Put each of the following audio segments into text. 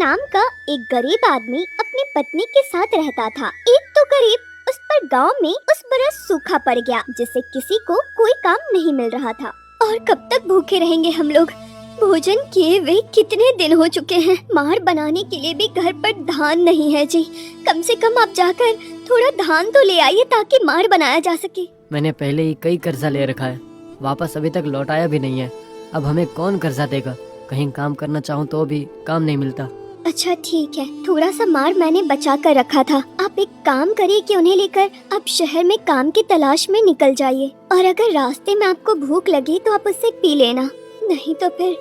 नाम का एक गरीब आदमी अपनी पत्नी के साथ रहता था। एक तो गरीब उस पर गांव में उस बरस सूखा पड़ गया जिससे किसी को कोई काम नहीं मिल रहा था। और कब तक भूखे रहेंगे हम लोग? भोजन किए हुए कितने दिन हो चुके हैं। मार बनाने के लिए भी घर पर धान नहीं है जी। कम से कम आप जाकर थोड़ा धान तो ले आइए ताकि मार बनाया जा सके। मैंने पहले ही कई कर्जा ले रखा है, वापस अभी तक लौटाया भी नहीं है। अब हमें कौन कर्जा देगा? कहीं काम करना चाहूँ तो भी काम नहीं मिलता। अच्छा ठीक है, थोड़ा सा मार मैंने बचा कर रखा था। आप एक काम करिए कि उन्हें लेकर आप शहर में काम की तलाश में निकल जाइए, और अगर रास्ते में आपको भूख लगे तो आप उससे पी लेना, नहीं तो फिर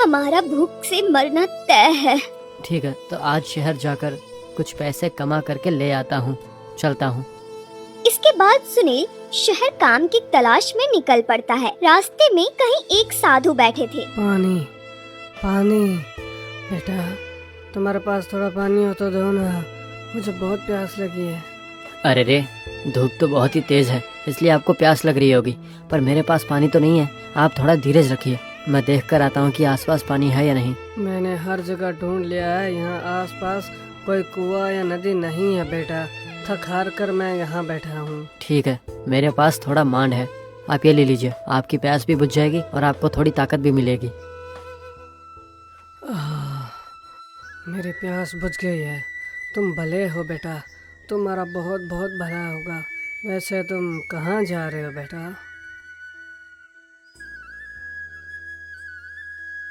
हमारा भूख से मरना तय है। ठीक है, तो आज शहर जाकर कुछ पैसे कमा करके ले आता हूँ, चलता हूँ। इसके बाद सुनील शहर काम की तलाश में निकल पड़ता है। रास्ते में कहीं एक साधु बैठे थे। पानी पानी, बेटा तुम्हारे पास थोड़ा पानी हो तो दो ना, मुझे बहुत प्यास लगी है। अरे रे, धूप तो बहुत ही तेज है, इसलिए आपको प्यास लग रही होगी, पर मेरे पास पानी तो नहीं है। आप थोड़ा धीरज रखिए, मैं देख कर आता हूँ कि आसपास पानी है या नहीं। मैंने हर जगह ढूंढ लिया है, यहाँ आसपास कोई कुआं या नदी नहीं है बेटा। थक हार कर मैं यहाँ बैठा हूँ। ठीक है, मेरे पास थोड़ा मांड है, आप ये ले लीजिए। आपकी प्यास भी बुझ जाएगी और आपको थोड़ी ताकत भी मिलेगी। मेरी प्यास बुझ गई है। तुम भले हो बेटा, तुम्हारा बहुत बहुत भला होगा। वैसे तुम कहाँ जा रहे हो बेटा?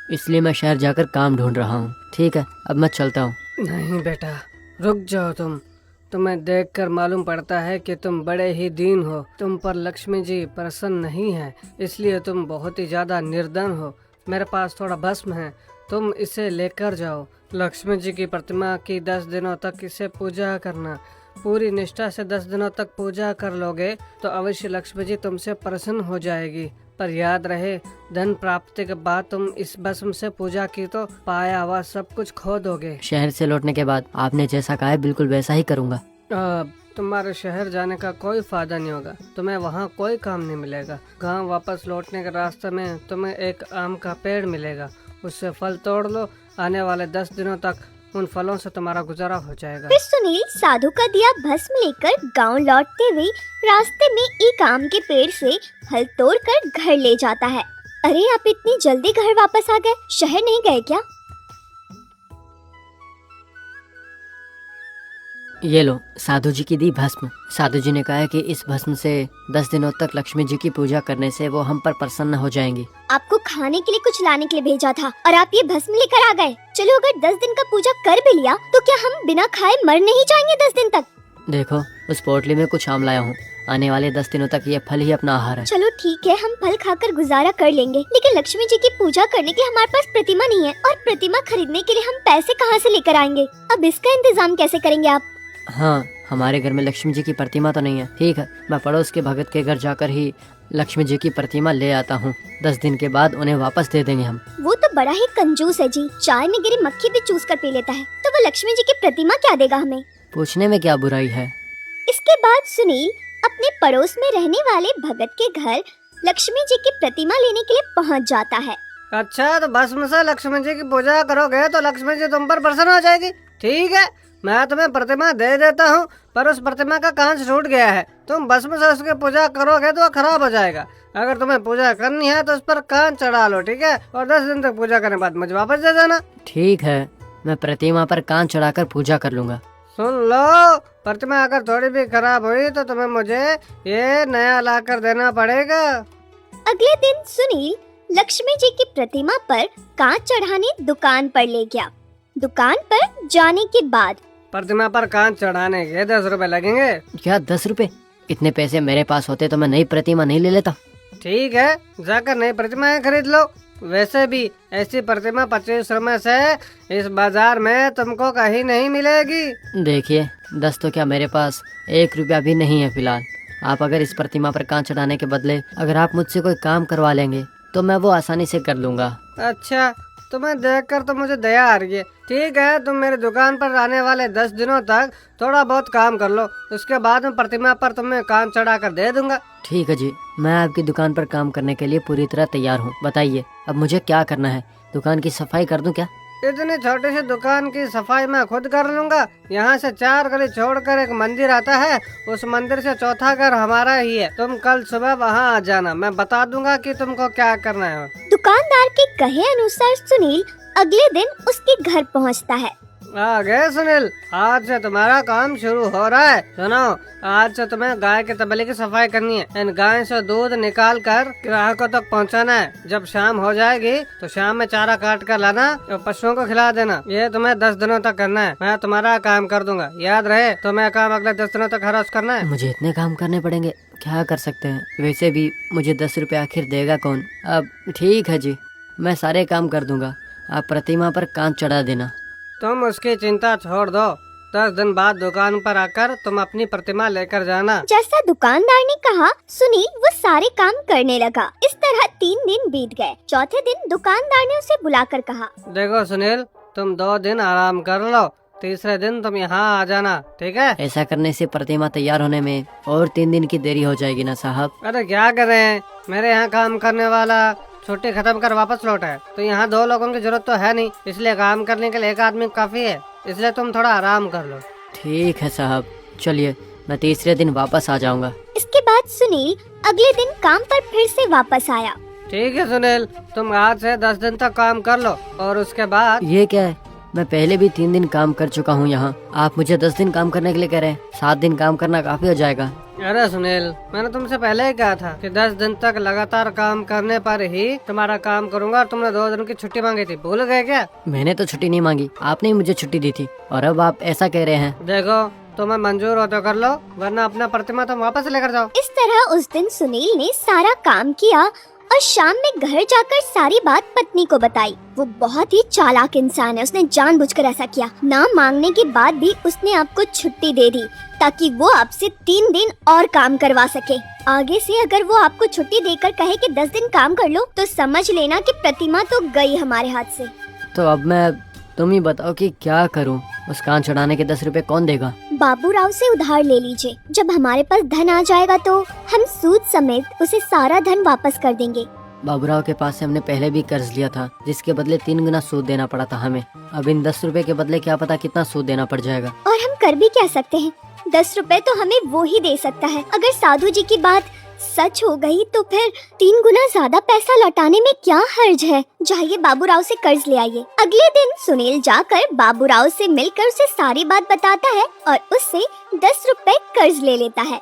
इसलिए मैं शहर जाकर काम ढूंढ रहा हूँ। ठीक है, अब मैं चलता हूँ। नहीं बेटा, रुक जाओ। तुम्हें देखकर मालूम पड़ता है कि तुम बड़े ही दीन हो। तुम पर लक्ष्मी जी प्रसन्न नहीं है, इसलिए तुम बहुत ही ज्यादा निर्धन हो। मेरे पास थोड़ा भस्म है, तुम इसे लेकर जाओ। लक्ष्मी जी की प्रतिमा की 10 दिनों तक इसे पूजा करना। पूरी निष्ठा से 10 दिनों तक पूजा कर लोगे तो अवश्य लक्ष्मी जी तुमसे प्रसन्न हो जाएगी। पर याद रहे, धन प्राप्ति के बाद तुम इस भस्म से पूजा की तो पाया हुआ सब कुछ खो दोगे। शहर से लौटने के बाद आपने जैसा कहा है बिल्कुल वैसा ही करूँगा। तुम्हारे शहर जाने का कोई फायदा नहीं होगा, तुम्हें वहाँ कोई काम नहीं मिलेगा। गांव वापस लौटने के रास्ते में तुम्हें एक आम का पेड़ मिलेगा, उससे फल तोड़ लो। आने वाले 10 दिनों तक उन फलों से तुम्हारा गुजारा हो जाएगा। फिर सुनील साधु का दिया भस्म लेकर गांव लौटते हुए रास्ते में एक आम के पेड़ से फल तोड़कर घर ले जाता है। अरे आप इतनी जल्दी घर वापस आ गए, शहर नहीं गए क्या? ये लो, साधु जी की दी भस्म। साधु जी ने कहा है कि इस भस्म से 10 दिनों तक लक्ष्मी जी की पूजा करने से वो हम पर प्रसन्न हो जाएंगी। आपको खाने के लिए कुछ लाने के लिए भेजा था और आप ये भस्म लेकर आ गए। चलो, अगर 10 दिन का पूजा कर भी लिया तो क्या हम बिना खाए मर नहीं जाएंगे 10 दिन तक? देखो, उस पोटली में कुछ आम लाया हूँ, आने वाले 10 दिनों तक ये फल ही अपना आहार है। चलो ठीक है, हम फल खाकर गुजारा कर लेंगे, लेकिन लक्ष्मी जी की पूजा करने के लिए हमारे पास प्रतिमा नहीं है, और प्रतिमा खरीदने के लिए हम पैसे कहाँ से लेकर आएंगे? अब इसका इंतजाम कैसे करेंगे आप? हाँ, हमारे घर में लक्ष्मी जी की प्रतिमा तो नहीं है। ठीक है, मैं पड़ोस के भगत के घर जाकर ही लक्ष्मी जी की प्रतिमा ले आता हूँ। 10 दिन के बाद उन्हें वापस दे देंगे हम। वो तो बड़ा ही कंजूस है जी, चाय में गिरी मक्खी भी चूस कर पी लेता है, तो वो लक्ष्मी जी की प्रतिमा क्या देगा हमें? पूछने में क्या बुराई है। इसके बाद सुनील अपने पड़ोस में रहने वाले भगत के घर लक्ष्मी जी की प्रतिमा लेने के लिए पहुंच जाता है। अच्छा, तो भस्म से लक्ष्मी जी की पूजा करोगे तो लक्ष्मी जी तुम पर प्रसन्न हो जाएगी। ठीक है, मैं तुम्हें प्रतिमा दे देता हूँ, पर उस प्रतिमा का कांच टूट गया है। तुम भस्म से उसकी पूजा करोगे तो खराब हो जाएगा। अगर तुम्हें पूजा करनी है तो उस पर कांच चढ़ा लो, ठीक है? और 10 दिन तक पूजा करने के बाद मुझे वापस दे देना। ठीक है, मैं प्रतिमा पर कांच चढ़ाकर पूजा कर लूँगा। सुन लो, प्रतिमा अगर थोड़ी भी खराब हुई तो तुम्हें मुझे ये नया ला कर देना पड़ेगा। अगले दिन सुनील लक्ष्मी जी की प्रतिमा पर कांच चढ़ाने दुकान पर ले गया। दुकान पर जाने के बाद प्रतिमा पर कांच चढ़ाने के 10 रुपए लगेंगे। क्या 10 रुपए? इतने पैसे मेरे पास होते तो मैं नई प्रतिमा नहीं ले लेता। ठीक है, जाकर नई प्रतिमाएं खरीद लो। वैसे भी ऐसी प्रतिमा 25 रुपए से इस बाजार में तुमको कहीं नहीं मिलेगी। देखिए, 10 तो क्या, मेरे पास 1 रुपया भी नहीं है फिलहाल। आप अगर इस प्रतिमा पर कांच चढ़ाने के बदले अगर आप मुझसे कोई काम करवा लेंगे तो मैं वो आसानी से कर लूँगा। अच्छा, तुम्हें देखकर तो मुझे दया आ रही है। ठीक है, तुम मेरी दुकान पर आने वाले 10 दिनों तक थोड़ा बहुत काम कर लो, उसके बाद मैं प्रतिमा पर तुम्हें कांच चढ़ा कर दे दूंगा। ठीक है जी, मैं आपकी दुकान पर काम करने के लिए पूरी तरह तैयार हूँ। बताइए, अब मुझे क्या करना है? दुकान की सफाई कर दूं क्या? इतनी छोटी सी दुकान की सफाई मैं खुद कर लूंगा। यहाँ से 4 गली छोड़कर एक मंदिर आता है, उस मंदिर से चौथा घर हमारा ही है। तुम कल सुबह वहाँ आ जाना, मैं बता दूंगा कि तुमको क्या करना है। दुकानदार के कहे अनुसार सुनील अगले दिन उसके घर पहुँचता है। आ गए सुनील, आज से तुम्हारा काम शुरू हो रहा है। सुनो, आज से तुम्हें गाय के तबेले की सफाई करनी है। इन गाय से दूध निकाल कर ग्राहकों तक पहुंचाना है। जब शाम हो जाएगी तो शाम में चारा काट कर लाना और पशुओं को खिला देना। ये तुम्हें 10 दिनों तक करना है। मैं तुम्हारा काम कर दूंगा, याद रहे। तुम्हें काम अगले 10 दिनों तक हर रोज करना है। मुझे इतने काम करने पड़ेंगे, क्या कर सकते हैं। वैसे भी मुझे 10 रुपये आखिर देगा कौन। अब ठीक है जी, मैं सारे काम कर दूंगा। आप प्रतिमा पर कांच चढ़ा देना। तुम उसकी चिंता छोड़ दो। 10 दिन बाद दुकान पर आकर तुम अपनी प्रतिमा लेकर जाना। जैसा दुकानदार ने कहा, सुनील वो सारे काम करने लगा। इस तरह 3 दिन बीत गए। चौथे दिन दुकानदार ने उसे बुलाकर कहा, देखो सुनील, तुम 2 दिन आराम कर लो, तीसरे दिन तुम यहाँ आ जाना, ठीक है। ऐसा करने से प्रतिमा तैयार होने में और 3 दिन की देरी हो जाएगी ना साहब। अरे क्या कर रहे हैं, मेरे यहाँ काम करने वाला छुट्टी खत्म कर वापस लौटा है, तो यहाँ 2 लोगों की जरूरत तो है नहीं, इसलिए काम करने के लिए एक आदमी काफी है। इसलिए तुम थोड़ा आराम कर लो। ठीक है साहब, चलिए मैं तीसरे दिन वापस आ जाऊंगा। इसके बाद सुनील अगले दिन काम पर फिर से वापस आया। ठीक है सुनील, तुम आज से 10 दिन तक काम कर लो और उसके बाद। ये क्या है, मैं पहले भी 3 दिन काम कर चुका हूँ यहाँ। आप मुझे 10 दिन काम करने के लिए कह रहे हैं। 7 दिन काम करना काफी हो जाएगा। अरे सुनील, मैंने तुमसे पहले ही कहा था कि 10 दिन तक लगातार काम करने पर ही तुम्हारा काम करूंगा। और तुमने 2 दिन की छुट्टी मांगी थी, भूल गए क्या? मैंने तो छुट्टी नहीं मांगी, आपने ही मुझे छुट्टी दी थी और अब आप ऐसा कह रहे हैं। देखो, तुम्हें मंजूर हो तो कर लो, वरना अपना प्रतिमा तुम वापस लेकर जाओ। इस तरह उस दिन सुनील ने सारा काम किया और शाम में घर जाकर सारी बात पत्नी को बताई। वो बहुत ही चालाक इंसान है, उसने जानबूझकर ऐसा किया। ना मांगने के बाद भी उसने आपको छुट्टी दे दी ताकि वो आपसे 3 दिन और काम करवा सके। आगे से अगर वो आपको छुट्टी देकर कहे कि 10 दिन काम कर लो, तो समझ लेना कि प्रतिमा तो गई हमारे हाथ से। तो अब तुम ही बताओ कि क्या करूं। उस कान चढ़ाने के 10 रुपए कौन देगा? बाबूराव से उधार ले लीजिए। जब हमारे पास धन आ जाएगा तो हम सूद समेत उसे सारा धन वापस कर देंगे। बाबूराव के पास से हमने पहले भी कर्ज लिया था, जिसके बदले 3 गुना सूद देना पड़ा था हमें। अब इन 10 रुपए के बदले क्या पता कितना सूद देना पड़ जाएगा। और हम कर भी क्या सकते हैं? 10 रुपए तो हमें वो ही दे सकता है। अगर साधु जी की बात सच हो गई तो फिर 3 गुना ज्यादा पैसा लौटाने में क्या हर्ज है। जाइए बाबूराव से कर्ज ले आइए। अगले दिन सुनील जाकर बाबूराव से मिलकर उसे सारी बात बताता है और उससे 10 रुपए कर्ज ले लेता है।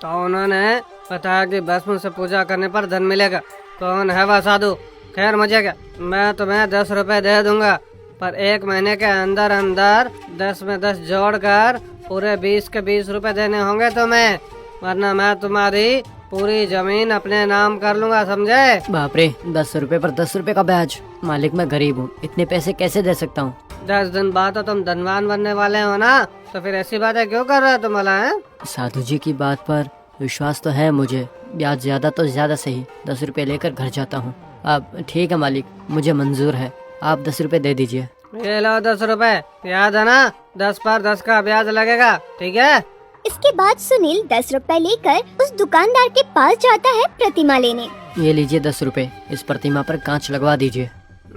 तो उन्होंने बताया कि भस्म से पूजा करने पर धन मिलेगा। कौन है वह साधु? खैर मुझे क्या, मैं तुम्हें 10 रुपए दे दूंगा, पर 1 महीने के अंदर अंदर 10 में 10 जोड़कर पूरे 20 के 20 रुपए देने होंगे तुम्हें, वरना मैं तुम्हारी पूरी जमीन अपने नाम कर लूंगा, समझे? बाप रे, 10 रुपए पर 10 रुपए का ब्याज। मालिक मैं गरीब हूँ, इतने पैसे कैसे दे सकता हूँ? 10 दिन बाद तो तुम धनवान बनने वाले हो ना, तो फिर ऐसी बातें क्यों कर रहे हो तुम भला? है साधु जी की बात पर विश्वास तो है मुझे। ब्याज ज्यादा तो ज्यादा सही, 10 रुपए लेकर घर जाता हूँ। अब ठीक है मालिक, मुझे मंजूर है, आप 10 रुपए दे दीजिए। ये लो 10 रुपए, याद है ना? 10 पर 10 का ब्याज लगेगा, ठीक है? इसके बाद सुनील 10 रुपए लेकर उस दुकानदार के पास जाता है प्रतिमा लेने। ये लीजिए 10 रुपए, इस प्रतिमा पर कांच लगवा दीजिए।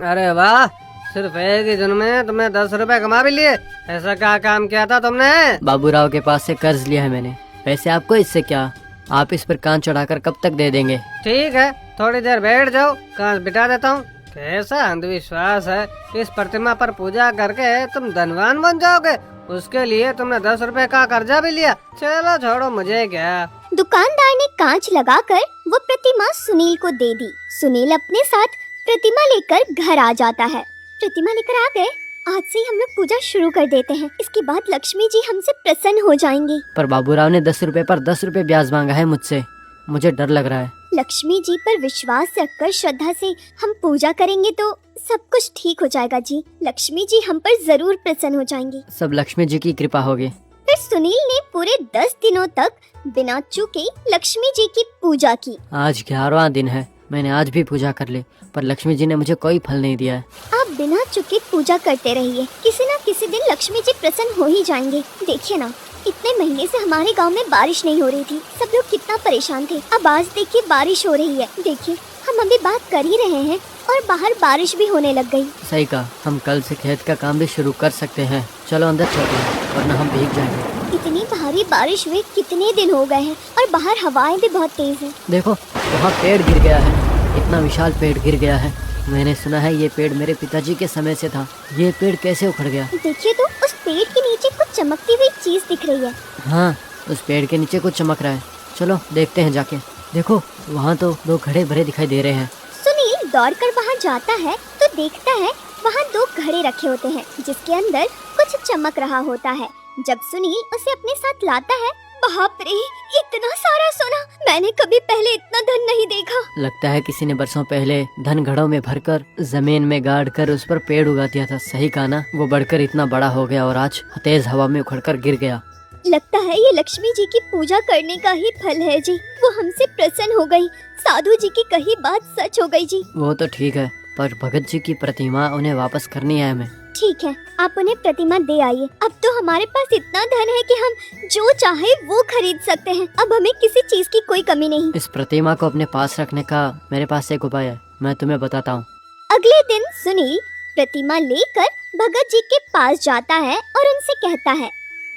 अरे वाह, सिर्फ एक ही दिन में तुमने 10 रुपए कमा भी लिए। ऐसा क्या काम किया था तुमने? बाबूराव के पास से कर्ज लिया है मैंने। वैसे आपको इससे क्या, आप इस पर कांच चढ़ाकर कब तक दे देंगे? ठीक है, थोड़ी देर बैठ जाओ, कांच बिठा देता हूँ। कैसा अंधविश्वास है, इस प्रतिमा पर पूजा करके तुम धनवान बन जाओगे। उसके लिए तुमने 10 रुपए का कर्जा भी लिया। चलो छोड़ो, मुझे क्या। दुकानदार ने कांच लगाकर वो प्रतिमा सुनील को दे दी। सुनील अपने साथ प्रतिमा लेकर घर आ जाता है। प्रतिमा लेकर आ गए, आज से ही हम लोग पूजा शुरू कर देते हैं। इसके बाद लक्ष्मी जी हमसे प्रसन्न हो जाएंगी। पर बाबूराव ने 10 रुपए पर 10 रुपए ब्याज मांगा है मुझसे, मुझे डर लग रहा है। लक्ष्मी जी पर विश्वास रखकर श्रद्धा से हम पूजा करेंगे तो सब कुछ ठीक हो जाएगा जी। लक्ष्मी जी हम पर जरूर प्रसन्न हो जाएंगी। सब लक्ष्मी जी की कृपा होगी। फिर सुनील ने पूरे 10 दिनों तक बिना चूके लक्ष्मी जी की पूजा की। आज 11वां दिन है, मैंने आज भी पूजा कर ली, पर लक्ष्मी जी ने मुझे कोई फल नहीं दिया है। आप बिना चुके पूजा करते रहिए, किसी न किसी दिन लक्ष्मी जी प्रसन्न हो ही जाएंगे। देखिए ना, इतने महीने से हमारे गांव में बारिश नहीं हो रही थी, सब लोग कितना परेशान थे। अब आज देखिए बारिश हो रही है। देखिए हम अभी बात कर ही रहे हैं और बाहर बारिश भी होने लग गई। सही कहा, हम कल से खेत का काम भी शुरू कर सकते हैं। चलो अंदर चलते हैं, वरना हम भीग जाएंगे। इतनी भारी बारिश हुए कितने दिन हो गए हैं और बाहर हवाएं भी बहुत तेज हैं। देखो वहाँ पेड़ गिर गया है, इतना विशाल पेड़ गिर गया है। मैंने सुना है ये पेड़ मेरे पिताजी के समय से था। ये पेड़ कैसे उखड़ गया? देखिए तो उस पेड़ के नीचे कुछ चमकती हुई चीज दिख रही है। हाँ, उस पेड़ के नीचे कुछ चमक रहा है। चलो देखते हैं जाके। देखो वहाँ तो 2 घड़े भरे दिखाई दे रहे हैं। सुनील दौड़कर वहाँ जाता है तो देखता है वहाँ 2 घड़े रखे होते हैं जिसके अंदर कुछ चमक रहा होता है। जब सुनील उसे अपने साथ लाता है, बाप रे, इतना सारा सोना! मैंने कभी पहले इतना धन नहीं देखा। लगता है किसी ने बरसों पहले धन घड़ों में भरकर जमीन में गाड़ कर उस पर पेड़ उगा दिया था। सही कहा ना? वो बढ़कर इतना बड़ा हो गया और आज तेज हवा में उखड़कर गिर गया। लगता है ये लक्ष्मी जी की पूजा करने का ही फल है जी। वो हमसे प्रसन्न हो गई। साधु जी की कही बात सच हो गई जी। वो तो ठीक है, पर भगत जी की प्रतिमा उन्हें वापस करनी है हमें। ठीक है, आप उन्हें प्रतिमा दे आइए। अब तो हमारे पास इतना धन है कि हम जो चाहे वो खरीद सकते हैं। अब हमें किसी चीज की कोई कमी नहीं। इस प्रतिमा को अपने पास रखने का मेरे पास एक उपाय है, मैं तुम्हें बताता हूँ। अगले दिन सुनील प्रतिमा लेकर भगत जी के पास जाता है और उनसे कहता है,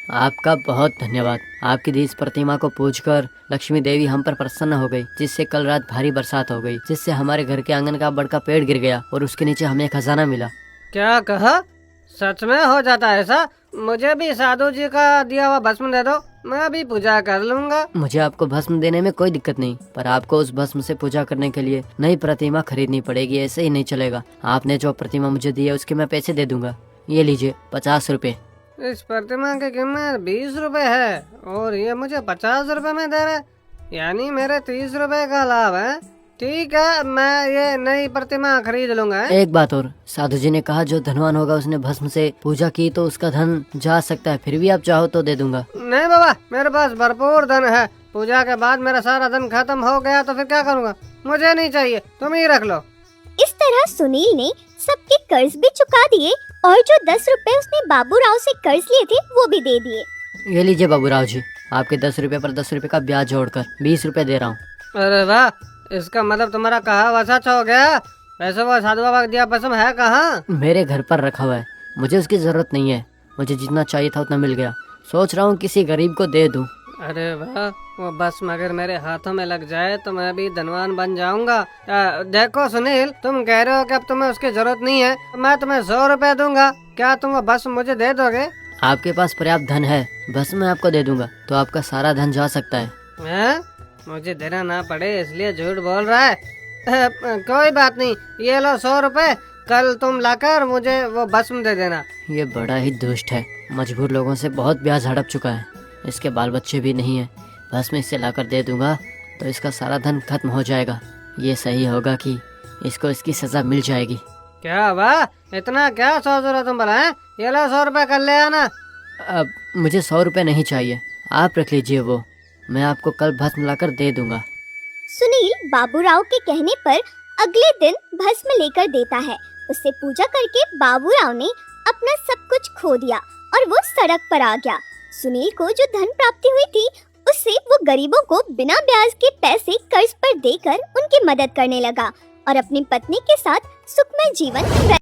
आपका बहुत धन्यवाद। आपकी दी इस प्रतिमा को पूजकर लक्ष्मी देवी हम पर प्रसन्न हो गई, जिससे कल रात भारी बरसात हो गई, जिससे हमारे घर के आंगन का बड़का पेड़ गिर गया और उसके नीचे हमें खजाना मिला। क्या कहा? सच में हो जाता है ऐसा? मुझे भी साधु जी का दिया हुआ भस्म दे दो, मैं भी पूजा कर लूँगा। मुझे आपको भस्म देने में कोई दिक्कत नहीं, पर आपको उस भस्म से पूजा करने के लिए नई प्रतिमा खरीदनी पड़ेगी। ऐसे ही नहीं चलेगा। आपने जो प्रतिमा मुझे दी है उसके मैं पैसे दे दूंगा। ये लीजिए 50 रुपए। इस प्रतिमा की कीमत 20 रुपए है और ये मुझे 50 रुपए में दे रहे, यानी मेरे 30 रुपए का लाभ है। ठीक है, मैं ये नई प्रतिमा खरीद लूंगा। एक बात और, साधु जी ने कहा जो धनवान होगा उसने भस्म से पूजा की तो उसका धन जा सकता है। फिर भी आप चाहो तो दे दूंगा। नहीं बाबा, मेरे पास भरपूर धन है। पूजा के बाद मेरा सारा धन खत्म हो गया तो फिर क्या करूँगा? मुझे नहीं चाहिए, तुम ही रख लो। इस तरह सुनील ने सबके कर्ज भी चुका दिए और जो 10 रुपए उसने बाबू राव से कर्ज लिए थे वो भी दे दिए। ये लीजिए बाबूराव जी, आपके 10 रुपए पर 10 रुपए का ब्याज जोड़कर 20 रुपए दे रहा हूँ। अरे वाह, इसका मतलब तुम्हारा कहा हुआ सच हो गया। वैसे वो साधु बाबा का दिया भस्म है कहाँ? मेरे घर पर रखा हुआ है, मुझे उसकी जरूरत नहीं है। मुझे जितना चाहिए था उतना मिल गया। सोच रहा हूँ किसी गरीब को दे दूं। अरे वाह, वो भस्म अगर मेरे हाथों में लग जाए तो मैं भी धनवान बन जाऊंगा। देखो सुनील, तुम कह रहे हो कि अब तुम्हें उसकी जरूरत नहीं है, मैं तुम्हें 100 रुपए दूंगा। क्या तुम वो भस्म मुझे दे दोगे? आपके पास पर्याप्त धन है, भस्म मैं आपको दे दूंगा तो आपका सारा धन जा सकता है। हैं? मुझे देना ना पड़े इसलिए झूठ बोल रहा है। कोई बात नहीं, ये लो 100 रुपए, कल तुम लाकर मुझे वो भस्म दे देना। ये बड़ा ही दुष्ट है, मजबूर लोगों से बहुत ब्याज हड़प चुका है। इसके बाल बच्चे भी नहीं है। भस्म इसे लाकर दे दूंगा तो इसका सारा धन खत्म हो जाएगा। ये सही होगा कि इसको इसकी सजा मिल जाएगी। क्या वाह, इतना क्या सोच रहे हो तुम भला? है ये लो 100 रुपए, कर ले आना। अब मुझे 100 रुपए नहीं चाहिए, आप रख लीजिए, वो मैं आपको कल भस्म लाकर दे दूंगा। सुनील बाबूराव के कहने पर अगले दिन भस्म लेकर देता है। उससे पूजा करके बाबूराव ने अपना सब कुछ खो दिया और वो सड़क पर आ गया। सुनील को जो धन प्राप्ति हुई थी उससे वो गरीबों को बिना ब्याज के पैसे कर्ज पर देकर उनकी मदद करने लगा और अपनी पत्नी के साथ सुखमय जीवन